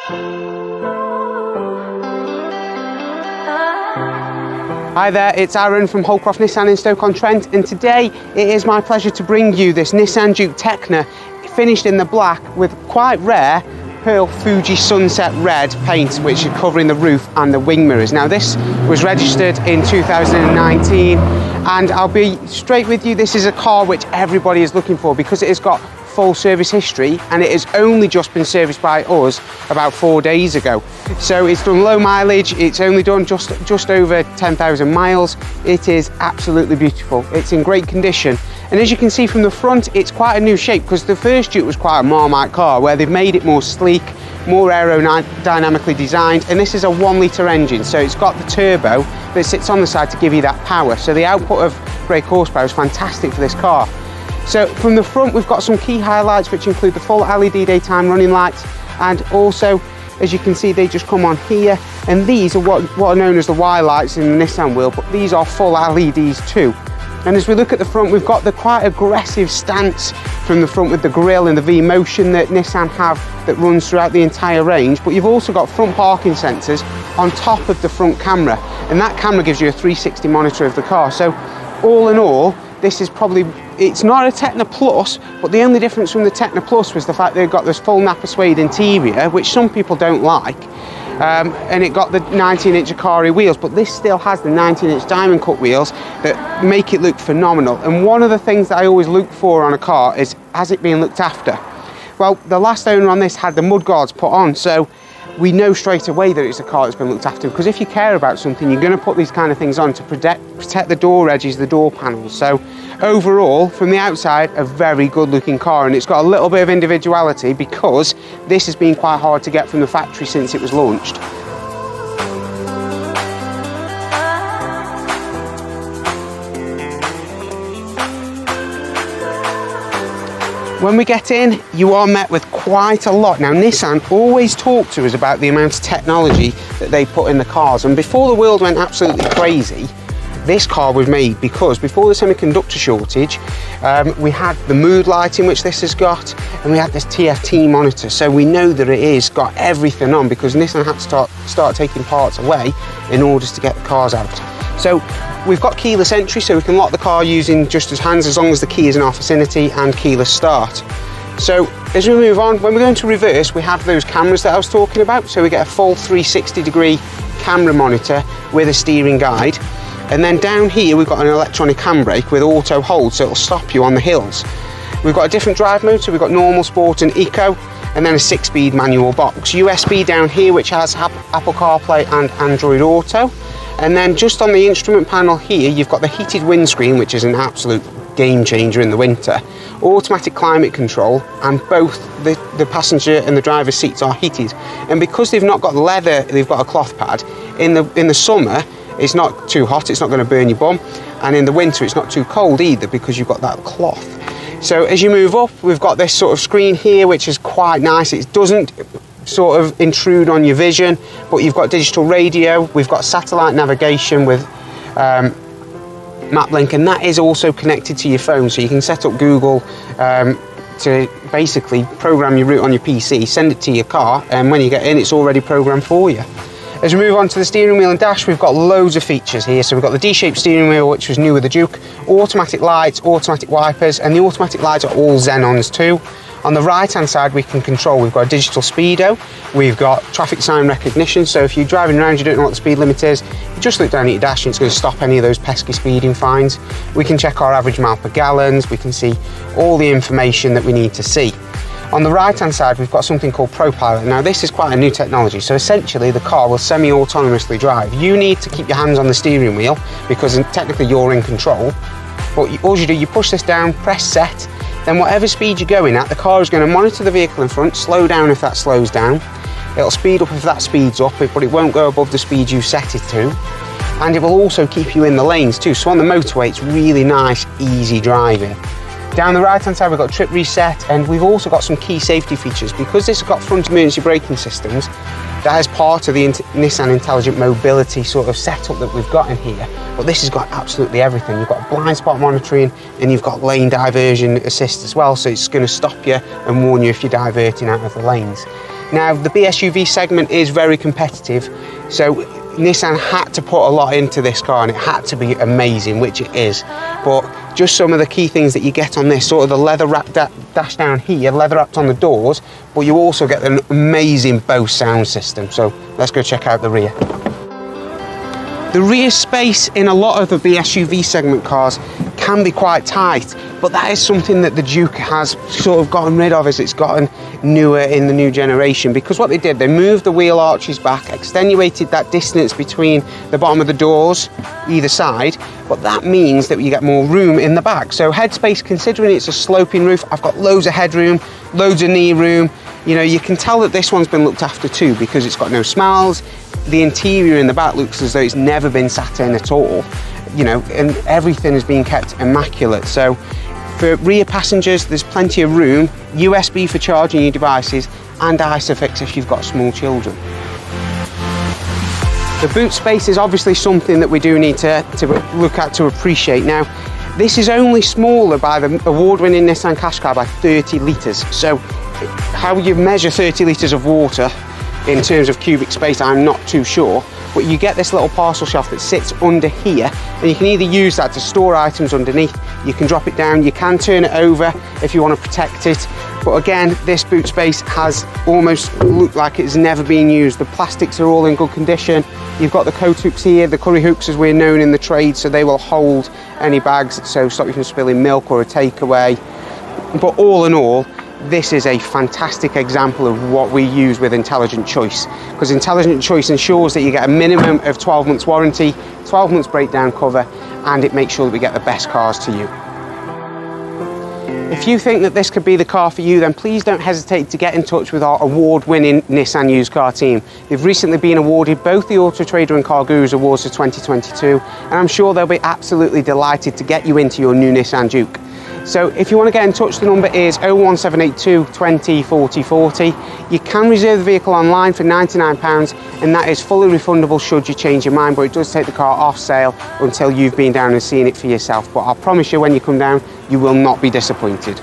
Hi there, it's Aaron from Holcroft Nissan in Stoke-on-Trent, and today it is my pleasure to bring you this Nissan Juke Tekna finished in the black with quite rare Pearl Fuji Sunset Red paint, which is covering the roof and the wing mirrors. Now this was registered in 2019, and I'll be straight with you, this is a car which everybody is looking for because it has got full service history, and it has only just been serviced by us about 4 days ago. So it's done low mileage, it's only done just over 10,000 miles. It is absolutely beautiful, it's in great condition, and as you can see from the front, it's quite a new shape because the first Juke was quite a Marmite car where they've made it more sleek, more aerodynamically designed, and this is a 1 litre engine, so it's got the turbo that sits on the side to give you that power, so the output of brake horsepower is fantastic for this car. So from the front, we've got some key highlights which include the full LED daytime running lights, and also, as you can see, they just come on here, and these are what are known as the Y lights in the Nissan wheel, but these are full LEDs too. And as we look at the front, we've got the quite aggressive stance from the front with the grille and the V-motion that Nissan have that runs throughout the entire range, but you've also got front parking sensors on top of the front camera, and that camera gives you a 360 monitor of the car. So all in all, this is probably, it's not a Tekna Plus, but the only difference from the Tekna Plus was the fact they've got this full Napa suede interior, which some people don't like, and it got the 19-inch Akari wheels, but this still has the 19-inch diamond cut wheels that make it look phenomenal. And one of the things that I always look for on a car is, has it been looked after? Well, the last owner on this had the mud guards put on, so we know straight away that it's a car that's been looked after, because if you care about something, you're going to put these kind of things on to protect the door edges, the door panels. So overall, from the outside, a very good looking car, and it's got a little bit of individuality because this has been quite hard to get from the factory since it was launched. When we get in, you are met with quite a lot. Now, Nissan always talk to us about the amount of technology that they put in the cars, and before the world went absolutely crazy, this car was made because before the semiconductor shortage, we had the mood lighting which this has got, and we had this TFT monitor, so we know that it is got everything on because Nissan had to start taking parts away in order to get the cars out. So we've got keyless entry, so we can lock the car using just as hands as long as the key is in our vicinity, and keyless start. So as we move on, when we go into reverse, we have those cameras that I was talking about, so we get a full 360-degree camera monitor with a steering guide. And then down here we've got an electronic handbrake with auto hold, so it'll stop you on the hills. We've got a different drive mode, so we've got normal, sport and eco, and then a 6-speed manual box. USB down here which has Apple CarPlay and Android Auto. And then just on the instrument panel here, you've got the heated windscreen, which is an absolute game changer in the winter, automatic climate control, and both the passenger and the driver's seats are heated. And because they've not got leather, they've got a cloth pad, in the summer, it's not too hot, it's not going to burn your bum, and in the winter it's not too cold either because you've got that cloth. So as you move up, we've got this sort of screen here which is quite nice. It doesn't sort of intrude on your vision, but you've got digital radio, we've got satellite navigation with MapLink, and that is also connected to your phone, so you can set up Google to basically program your route on your PC, send it to your car, and when you get in it's already programmed for you. As we move on to the steering wheel and dash, we've got loads of features here. So we've got the D-shaped steering wheel, which was new with the Juke, automatic lights, automatic wipers, and the automatic lights are all Xenons too. On the right hand side we can control, we've got a digital speedo, we've got traffic sign recognition, so if you're driving around you don't know what the speed limit is, you just look down at your dash and it's going to stop any of those pesky speeding fines. We can check our average mile per gallons, we can see all the information that we need to see. On the right hand side we've got something called ProPilot. Now this is quite a new technology, so essentially the car will semi-autonomously drive. You need to keep your hands on the steering wheel because technically you're in control, but all you do, you push this down, press set, then whatever speed you're going at, the car is going to monitor the vehicle in front, slow down if that slows down, it'll speed up if that speeds up, but it won't go above the speed you set it to, and it will also keep you in the lanes too. So on the motorway it's really nice, easy driving. Down the right hand side we've got trip reset, and we've also got some key safety features. Because this has got front emergency braking systems, that is part of the Nissan Intelligent Mobility sort of setup that we've got in here, but this has got absolutely everything. You've got blind spot monitoring and you've got lane diversion assist as well, so it's going to stop you and warn you if you're diverting out of the lanes. Now, the BSUV segment is very competitive, so Nissan had to put a lot into this car and it had to be amazing, which it is. But just some of the key things that you get on this, sort of the leather wrapped dash down here, leather wrapped on the doors, but you also get an amazing Bose sound system. So let's go check out the rear. The rear space in a lot of the BSUV segment cars can be quite tight, but that is something that the Juke has sort of gotten rid of as it's gotten newer in the new generation, because what they did, they moved the wheel arches back, extenuated that distance between the bottom of the doors either side, but that means that you get more room in the back. So headspace, considering it's a sloping roof, I've got loads of headroom, loads of knee room. You know, you can tell that this one's been looked after too, because it's got no smells. The interior in the back looks as though it's never been sat in at all, you know, and everything has been kept immaculate. So for rear passengers, there's plenty of room, USB for charging your devices, and ISOFIX if you've got small children. The boot space is obviously something that we do need to look at to appreciate. Now, this is only smaller by the award-winning Nissan Qashqai by 30 litres. So how you measure 30 litres of water in terms of cubic space, I'm not too sure, but you get this little parcel shelf that sits under here, and you can either use that to store items underneath, you can drop it down, you can turn it over if you want to protect it. But again, this boot space has almost looked like it's never been used. The plastics are all in good condition. You've got the coat hooks here, the curry hooks as we're known in the trade, so they will hold any bags, so stop you from spilling milk or a takeaway. But all in all, this is a fantastic example of what we use with Intelligent Choice, because Intelligent Choice ensures that you get a minimum of 12 months warranty, 12 months breakdown cover, and it makes sure that we get the best cars to you. If you think that this could be the car for you, then please don't hesitate to get in touch with our award-winning Nissan used car team. They've recently been awarded both the Auto Trader and Car Gurus Awards for 2022, and I'm sure they'll be absolutely delighted to get you into your new Nissan Juke. So if you want to get in touch, the number is 01782 20 40 40. You can reserve the vehicle online for £99, and that is fully refundable should you change your mind, but it does take the car off sale until you've been down and seen it for yourself. But I'll promise you, when you come down, you will not be disappointed.